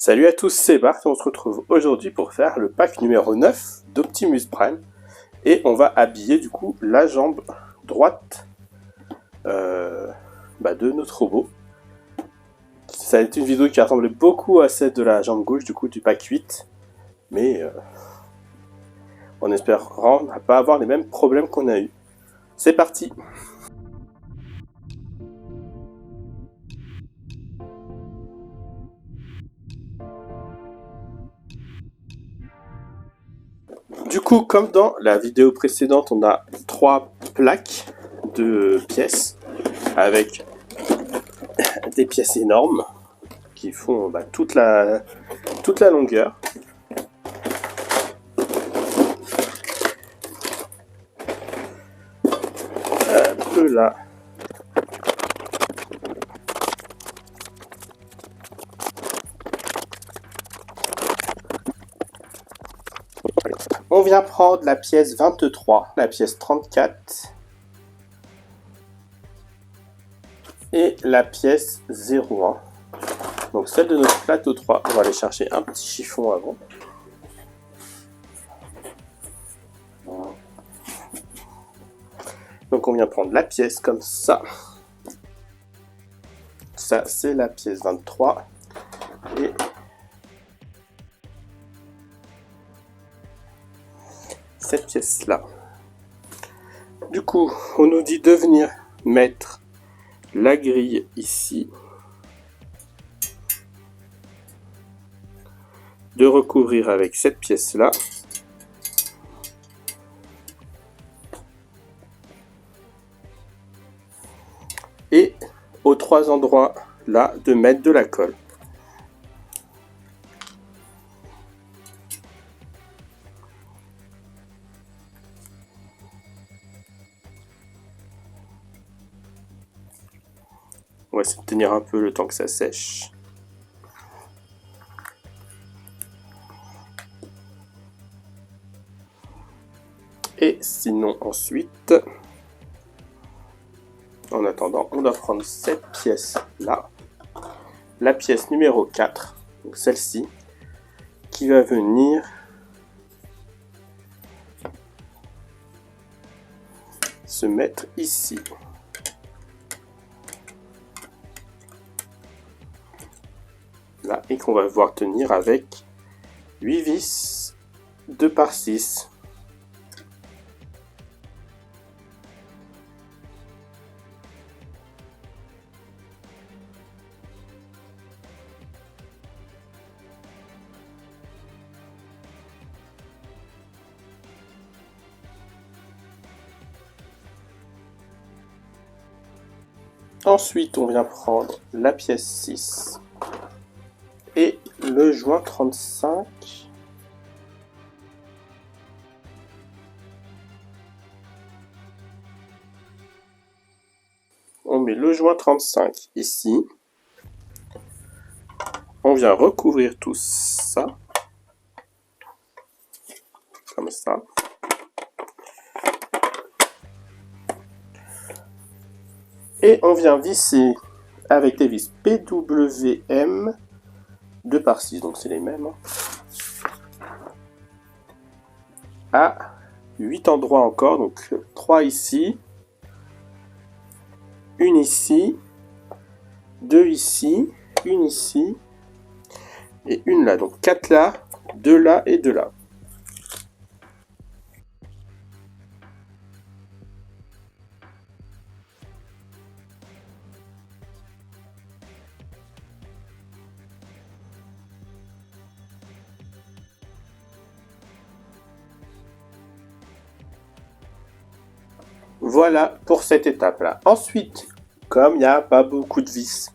Salut à tous, c'est Bart, on se retrouve aujourd'hui pour faire le pack numéro 9 d'Optimus Prime. Et on va habiller du coup la jambe droite de notre robot. Ça a été une vidéo qui ressemblait beaucoup à celle de la jambe gauche du coup du pack 8. Mais en espérant ne pas avoir les mêmes problèmes qu'on a eu. C'est parti! Du coup, comme dans la vidéo précédente, on a 3 plaques de pièces avec des pièces énormes qui font toute la longueur. Un peu là. On vient prendre la pièce 23, la pièce 34 et la pièce 01. Donc celle de notre plateau 3, on va aller chercher un petit chiffon avant. Donc on vient prendre la pièce comme ça. Ça c'est la pièce 23 et cette pièce là. Du coup, on nous dit de venir mettre la grille ici, de recouvrir avec cette pièce là, et aux 3 endroits là de mettre de la colle. On va essayer de tenir un peu le temps que ça sèche. Et sinon ensuite, en attendant, on doit prendre cette pièce là, la pièce numéro 4, donc celle-ci, qui va venir se mettre ici. Là, et qu'on va pouvoir tenir avec 8 vis 2 par 6. Ensuite, on vient prendre la pièce 6 et le joint 35. On met le joint 35 ici. On vient recouvrir tout ça, comme ça. Et on vient visser avec des vis PWM 2 par 6, donc c'est les mêmes, à 8 endroits encore, donc 3 ici, une ici, 2 ici, une ici, et une là, donc 4 là, 2 là et 2 là. Voilà pour cette étape là. Ensuite, comme il n'y a pas beaucoup de vis,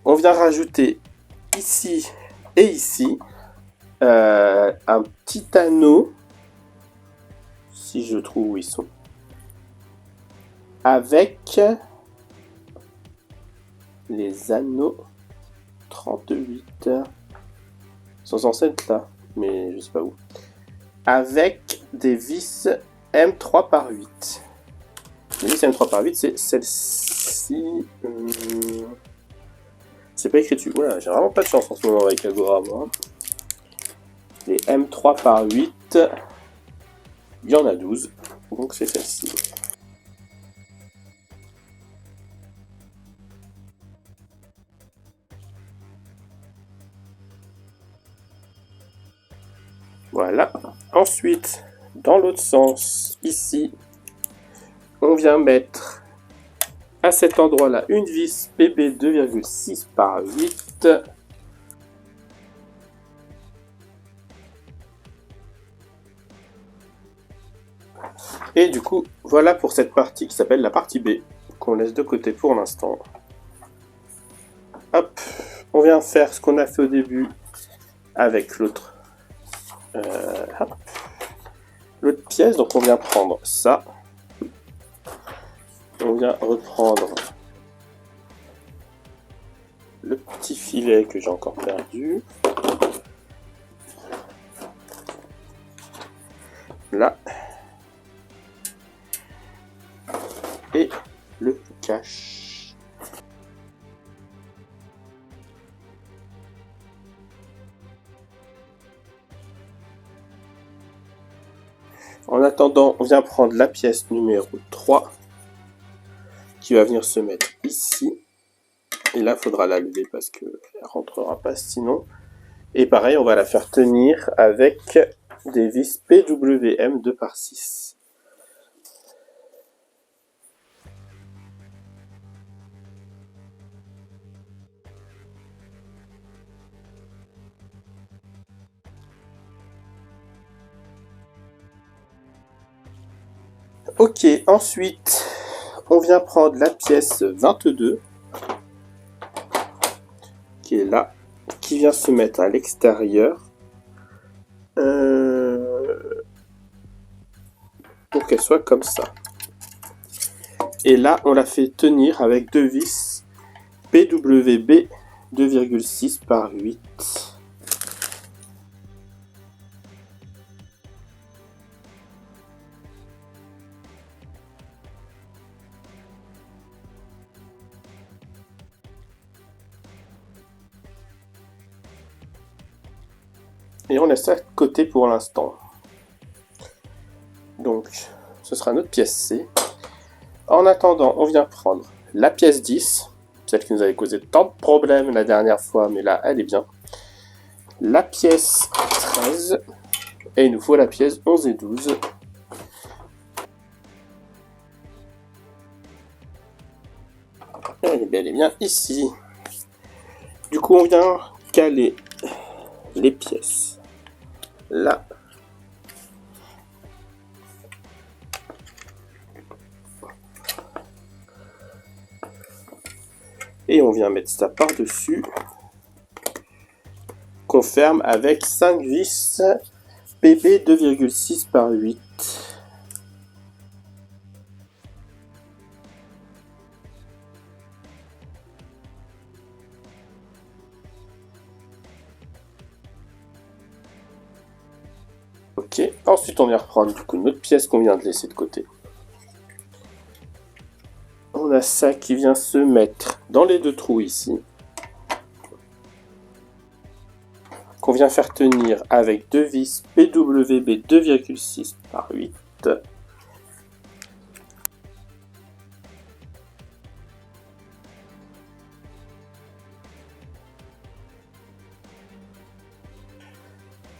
on vient rajouter ici et ici un petit anneau, si je trouve où ils sont, avec les anneaux 38. Ils sont censés être là, mais je sais pas où. Avec des vis M3 par 8. Les vis M3 par 8, c'est celle-ci. C'est pas écrit dessus. Voilà, j'ai vraiment pas de chance en ce moment avec Agora, moi. Les M3 par 8, il y en a 12, donc c'est celle-ci. Voilà. Ensuite, dans l'autre sens, ici, on vient mettre à cet endroit-là une vis PB 2,6 par 8. Et du coup, voilà pour cette partie qui s'appelle la partie B, qu'on laisse de côté pour l'instant. Hop, on vient faire ce qu'on a fait au début avec l'autre l'autre pièce. Donc on vient prendre ça. On vient reprendre le petit filet que j'ai encore perdu. Là. Et le cache. En attendant, on vient prendre la pièce numéro 3 qui va venir se mettre ici. Et là, il faudra la lever parce qu'elle ne rentrera pas sinon. Et pareil, on va la faire tenir avec des vis PWM 2 par 6. Ok, ensuite, on vient prendre la pièce 22, qui est là, qui vient se mettre à l'extérieur, pour qu'elle soit comme ça. Et là, on la fait tenir avec deux vis PWB 2,6 par 8. Et on laisse ça de côté pour l'instant. Donc, ce sera notre pièce C. En attendant, on vient prendre la pièce 10, celle qui nous avait causé tant de problèmes la dernière fois, mais là, elle est bien. La pièce 13, et il nous faut la pièce 11 et 12. Elle est bel et bien ici. Du coup, on vient caler les pièces là. Et on vient mettre ça par-dessus. Qu'on ferme avec 5 vis PB 2,6 par 8. Ok, ensuite on vient reprendre du coup notre pièce qu'on vient de laisser de côté. On a ça qui vient se mettre dans les deux trous ici. Qu'on vient faire tenir avec deux vis PWB 2,6 par 8.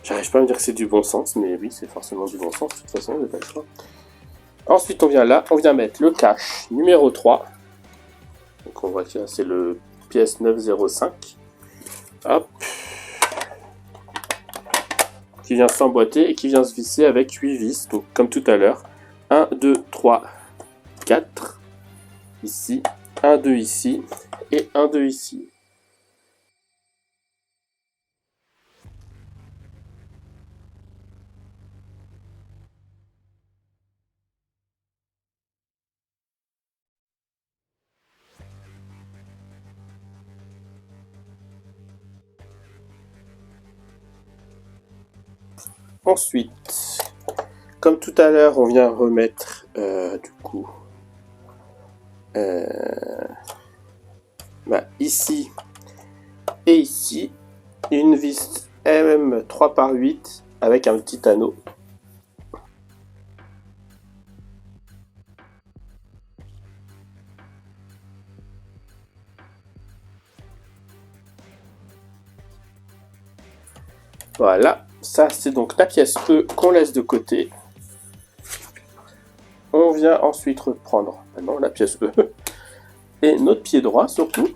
J'arrive pas à me dire que c'est du bon sens, mais oui, c'est forcément du bon sens, de toute façon, j'ai pas le choix. Ensuite, on vient là, on vient mettre le cache numéro 3. Donc on voit que c'est le pièce 905. Hop. Qui vient s'emboîter et qui vient se visser avec 8 vis, donc comme tout à l'heure. 1, 2, 3, 4. Ici, 1, 2 ici, et 1, 2 ici. Ensuite, comme tout à l'heure, on vient remettre du coup ici Et ici, une vis M3/8 avec un petit anneau. Voilà, ça c'est donc la pièce E qu'on laisse de côté. On vient ensuite reprendre maintenant la pièce E et notre pied droit surtout.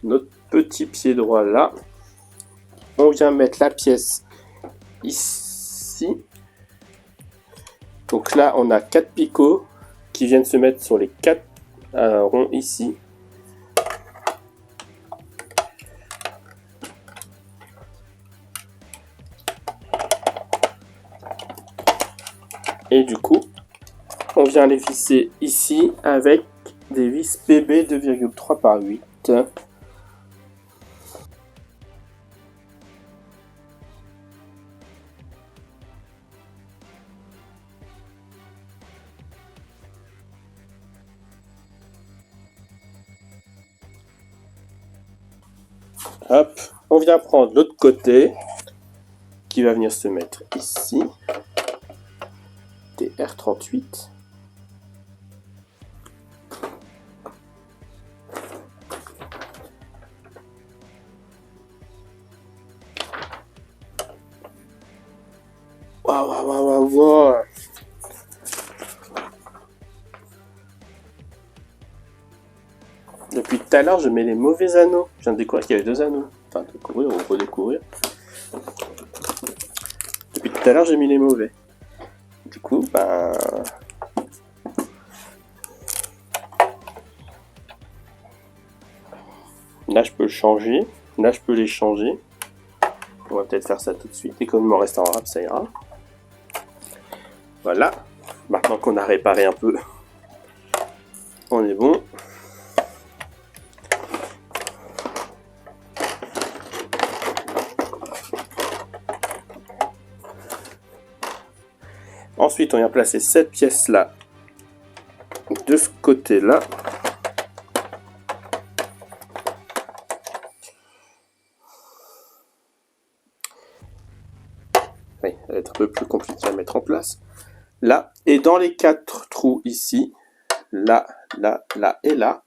Notre petit pied droit là. On vient mettre la pièce ici. Donc là on a 4 picots qui viennent se mettre sur les 4 ronds ici. Et du coup, on vient les visser ici avec des vis PB 2,3/8. Hop, on vient prendre l'autre côté qui va venir se mettre ici. Des R38. Waouh, waouh, waouh, waouh. Depuis tout à l'heure, je mets les mauvais anneaux. Je viens de découvrir qu'il y avait 2 anneaux. Enfin, découvrir ou redécouvrir. Depuis tout à l'heure, j'ai mis les mauvais. Du coup, ben... Là, je peux le changer. Là, je peux les changer. On va peut-être faire ça tout de suite. Et comme il m'en reste un rap, ça ira. Voilà. Maintenant qu'on a réparé un peu, on est bon. Ensuite, on vient placer cette pièce-là de ce côté-là. Oui, elle va être un peu plus compliquée à mettre en place. Là, et dans les 4 trous ici, là, là, là et là,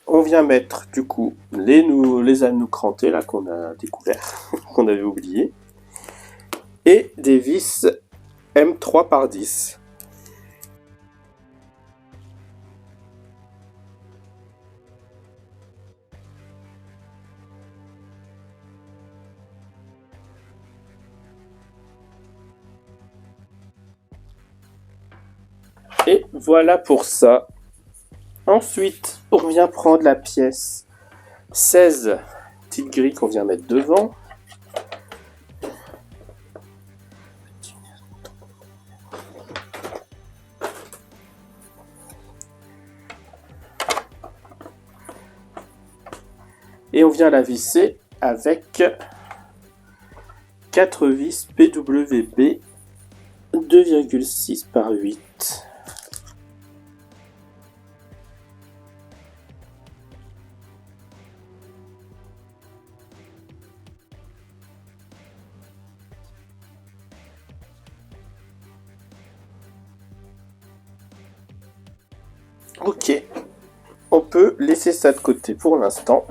on vient mettre du coup les anneaux crantés là qu'on a découvert, qu'on avait oublié, et des vis M3/10. Et voilà pour ça. Ensuite, on vient prendre la pièce 16 petite grille qu'on vient mettre devant. Et on vient la visser avec 4 vis PWB 2,6/8. Ok, on peut laisser ça de côté pour l'instant.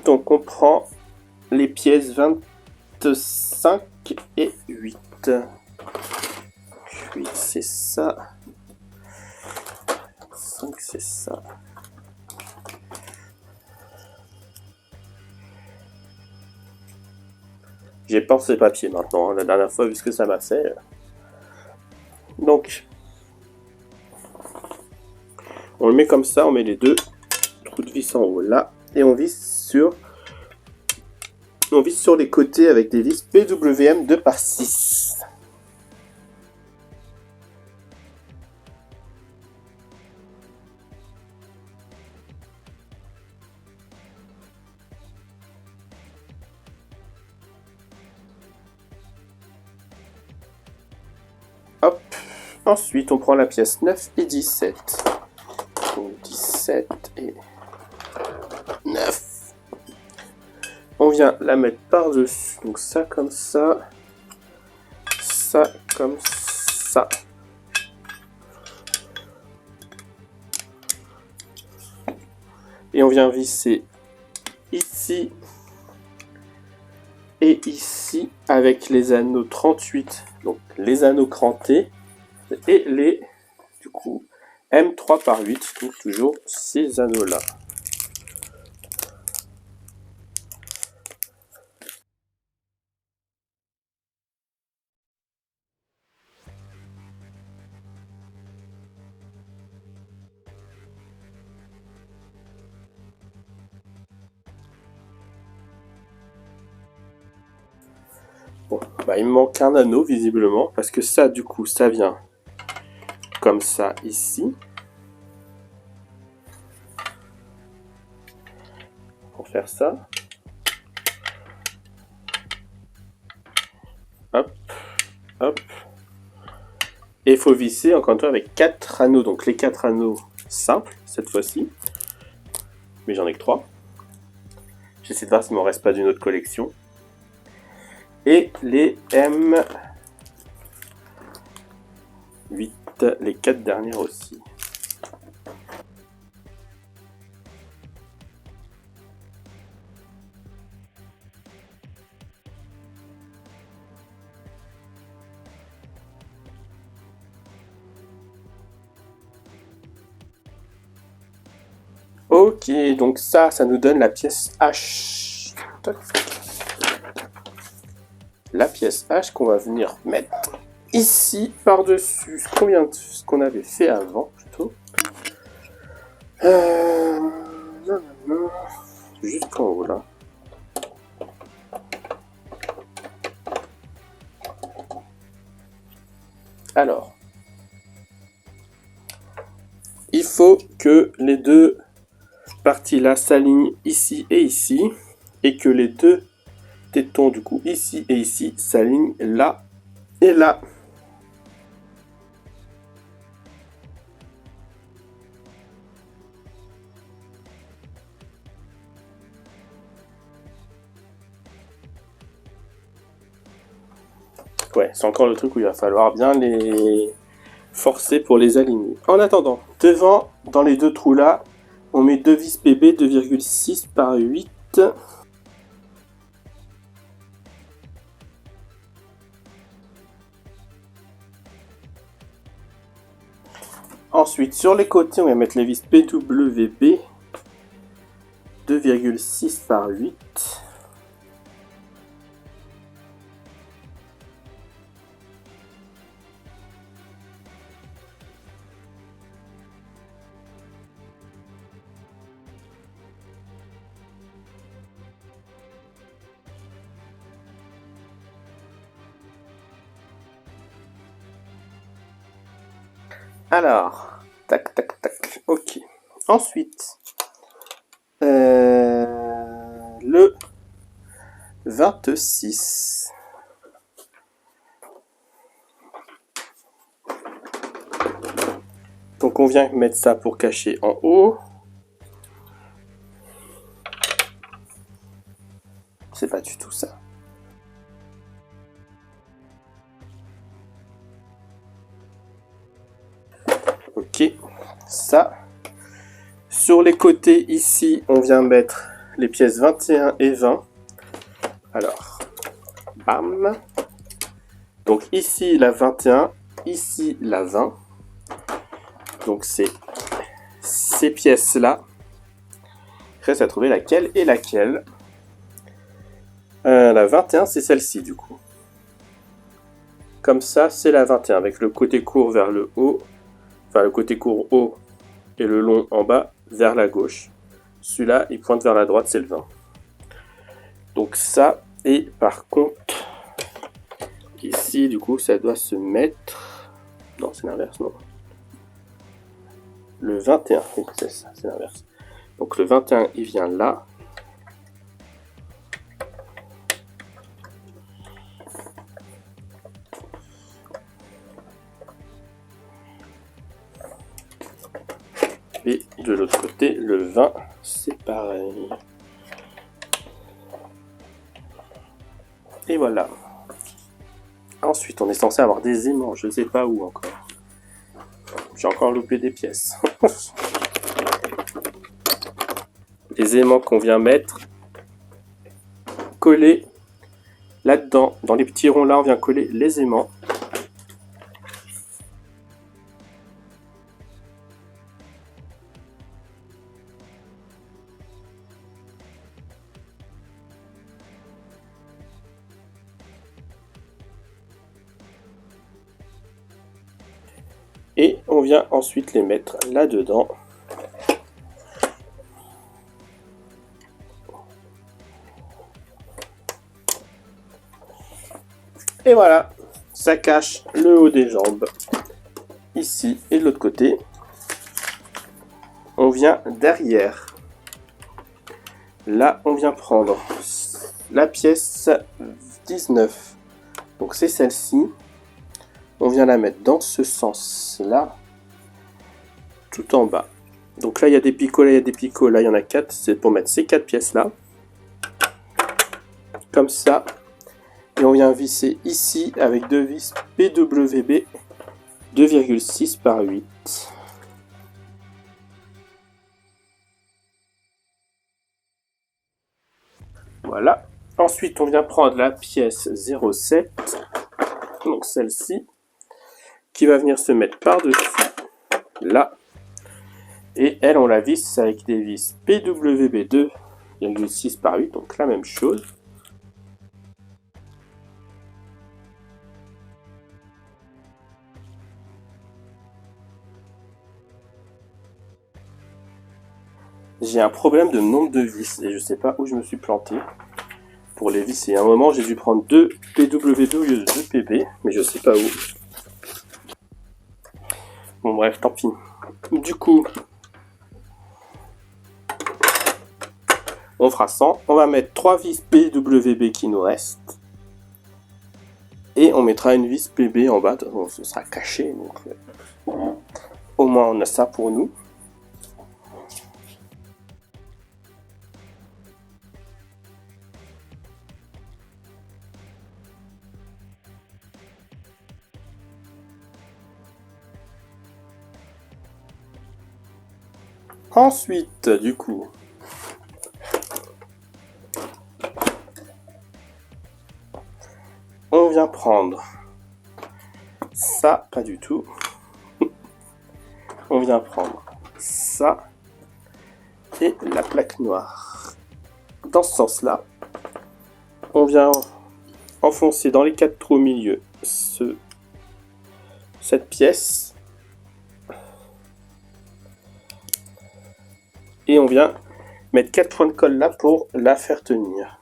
Donc on prend les pièces 25 et 8. 8 c'est ça. 5 c'est ça. J'ai pensé papier maintenant, la dernière fois vu ce que ça m'a fait. Donc, on le met comme ça, on met les 2 trous de vis en haut là, et on visse sur les côtés avec des vis PWM 2/6. Ensuite, on prend la pièce 9 et 17. Donc 17 et 9. On vient la mettre par-dessus. Donc ça comme ça. Ça comme ça. Et on vient visser ici et ici avec les anneaux 38. Donc les anneaux crantés et les du coup M3 par 8. Donc toujours ces anneaux là. Bon, bah il me manque un anneau visiblement parce que ça du coup ça vient comme ça ici. Pour faire ça. Hop, hop. Et il faut visser encore une fois avec 4 anneaux. Donc les 4 anneaux simples cette fois-ci. Mais j'en ai que 3. J'essaie de voir s'il ne m'en reste pas d'une autre collection. Et les M8, les 4 dernières aussi. Ok, donc ça nous donne la pièce H. La pièce H qu'on va venir mettre ici par-dessus ce qu'on avait fait avant plutôt. Jusqu'en haut là. Alors, il faut que les deux parties là s'alignent ici et ici, et que les deux tétons du coup ici et ici s'alignent là et là. Ouais, c'est encore le truc où il va falloir bien les forcer pour les aligner. En attendant, devant, dans les deux trous là, on met deux vis PB 2,6 par 8. Ensuite, sur les côtés, on va mettre les vis PWB 2,6 par 8. Alors, tac, tac, tac, ok. Ensuite, le 26. Donc on vient mettre ça pour cacher en haut. C'est pas du tout ça. Ok, ça. Sur les côtés ici, on vient mettre les pièces 21 et 20. Alors, bam. Donc ici la 21, ici la 20. Donc c'est ces pièces-là. Reste à trouver laquelle et laquelle. La 21, c'est celle-ci du coup. Comme ça, c'est la 21 avec le côté court vers le haut. Enfin, le côté court haut et le long en bas vers la gauche. Celui-là, il pointe vers la droite, c'est le 20. Donc ça, et par contre, ici, du coup, ça doit se mettre... Non, c'est l'inverse, non. Le 21, oui, c'est ça, c'est l'inverse. Donc le 21, il vient là. Et de l'autre côté, le 20, c'est pareil. Et voilà. Ensuite, on est censé avoir des aimants, je sais pas où encore. J'ai encore loupé des pièces. Les aimants qu'on vient mettre, coller là-dedans. Dans les petits ronds là, on vient coller les aimants. Et on vient ensuite les mettre là-dedans. Et voilà, ça cache le haut des jambes. Ici et de l'autre côté, on vient derrière. Là, on vient prendre la pièce 19. Donc c'est celle-ci. On vient la mettre dans ce sens-là, tout en bas. Donc là, il y a des picots, là, il y a des picots, là, il y en a 4. C'est pour mettre ces 4 pièces-là. Comme ça. Et on vient visser ici avec deux vis PWB 2,6 par 8. Voilà. Ensuite, on vient prendre la pièce 0,7, donc celle-ci, qui va venir se mettre par-dessus, là. Et elle, on la visse avec des vis PWB 2,6 par 8, donc la même chose. J'ai un problème de nombre de vis et je sais pas où je me suis planté pour les visser. À un moment, j'ai dû prendre 2 PW2 au lieu de 2 PB, mais je sais pas où. Bon bref, tant pis. Du coup, on fera 100. On va mettre 3 vis PWB qui nous restent. Et on mettra une vis PB en bas. Bon, ce sera caché, donc au moins on a ça pour nous. Ensuite, du coup, on vient prendre ça, pas du tout. On vient prendre ça et la plaque noire. Dans ce sens-là, on vient enfoncer dans les 4 trous au milieu cette pièce. Et on vient mettre 4 points de colle là pour la faire tenir.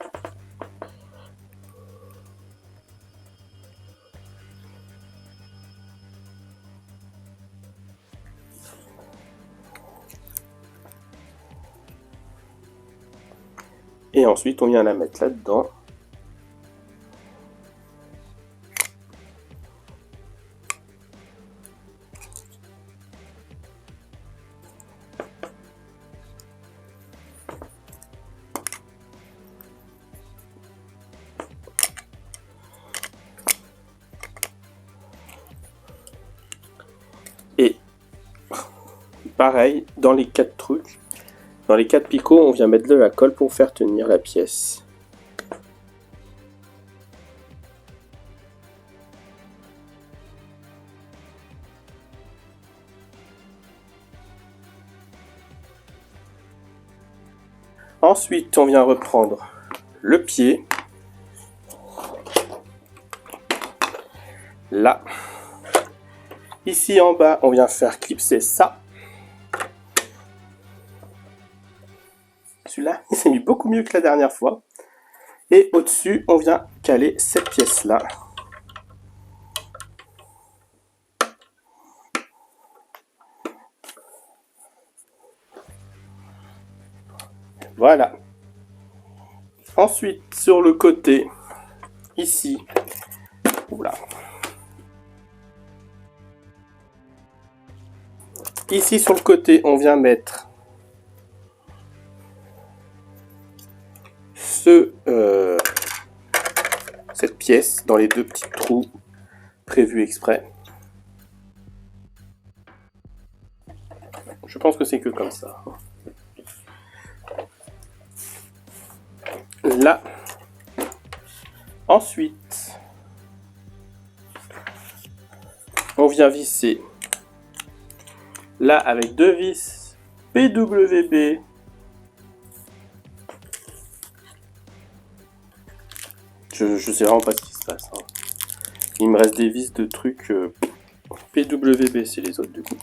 Et ensuite, on vient la mettre là-dedans. Et pareil, dans les 4 trucs, dans les 4 picots, on vient mettre de la colle pour faire tenir la pièce. Ensuite, on vient reprendre le pied. Là. Ici en bas, on vient faire clipser ça. Celui-là, il s'est mis beaucoup mieux que la dernière fois. Et au-dessus, on vient caler cette pièce-là. Voilà. Ensuite, sur le côté, ici, oula. Ici sur le côté, on vient mettre cette pièce dans les deux petits trous prévus exprès. Je pense que c'est que comme ça. Là. Ensuite, on vient visser là avec deux vis PWB. Je sais vraiment pas ce qui se passe. Hein. Il me reste des vis de trucs PWB, c'est les autres du coup.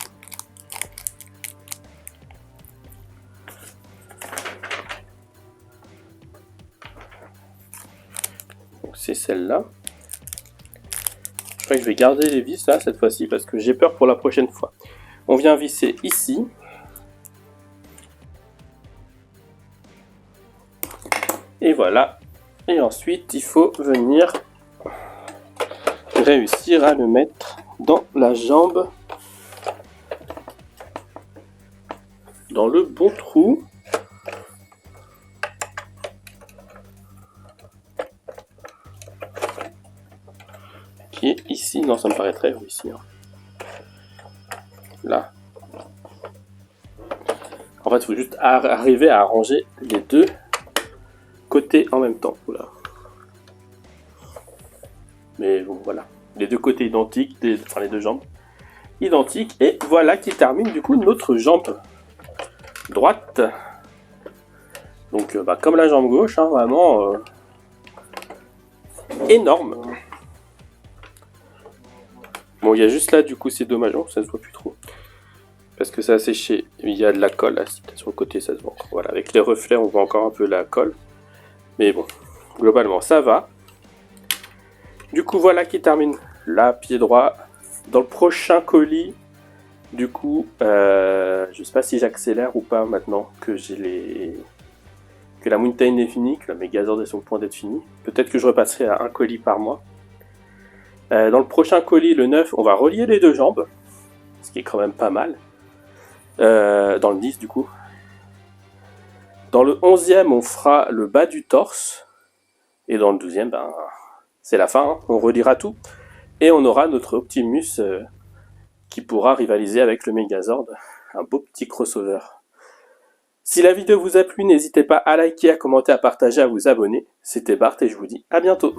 Donc c'est celle-là. Je crois que je vais garder les vis là cette fois-ci parce que j'ai peur pour la prochaine fois. On vient visser ici. Et voilà. Et ensuite, il faut venir réussir à le mettre dans la jambe, dans le bon trou. Qui est ici. Non, ça me paraît très haut ici. Hein. Là. En fait, il faut juste arriver à arranger les deux côtés en même temps. Oula. Mais bon, voilà. Les deux côtés identiques, enfin les deux jambes identiques. Et voilà qui termine du coup notre jambe droite. Donc, comme la jambe gauche, hein, vraiment énorme. Bon, il y a juste là, du coup, c'est dommage, hein, ça se voit plus trop. Parce que ça a séché. Il y a de la colle là, sur le côté, ça se voit. Voilà, avec les reflets, on voit encore un peu la colle. Mais bon, globalement, ça va. Du coup, voilà qui termine là, pied droit. Dans le prochain colis, du coup, je sais pas si j'accélère ou pas maintenant que que la Mountain est finie, que la Megazord est sur le point d'être finie. Peut-être que je repasserai à un colis par mois. Dans le prochain colis, le 9, on va relier les deux jambes, ce qui est quand même pas mal. Dans le 10 du coup. Dans le 11e, on fera le bas du torse. Et dans le 12e, c'est la fin, hein. On reliera tout. Et on aura notre Optimus qui pourra rivaliser avec le Megazord. Un beau petit crossover. Si la vidéo vous a plu, n'hésitez pas à liker, à commenter, à partager, à vous abonner. C'était Bart et je vous dis à bientôt.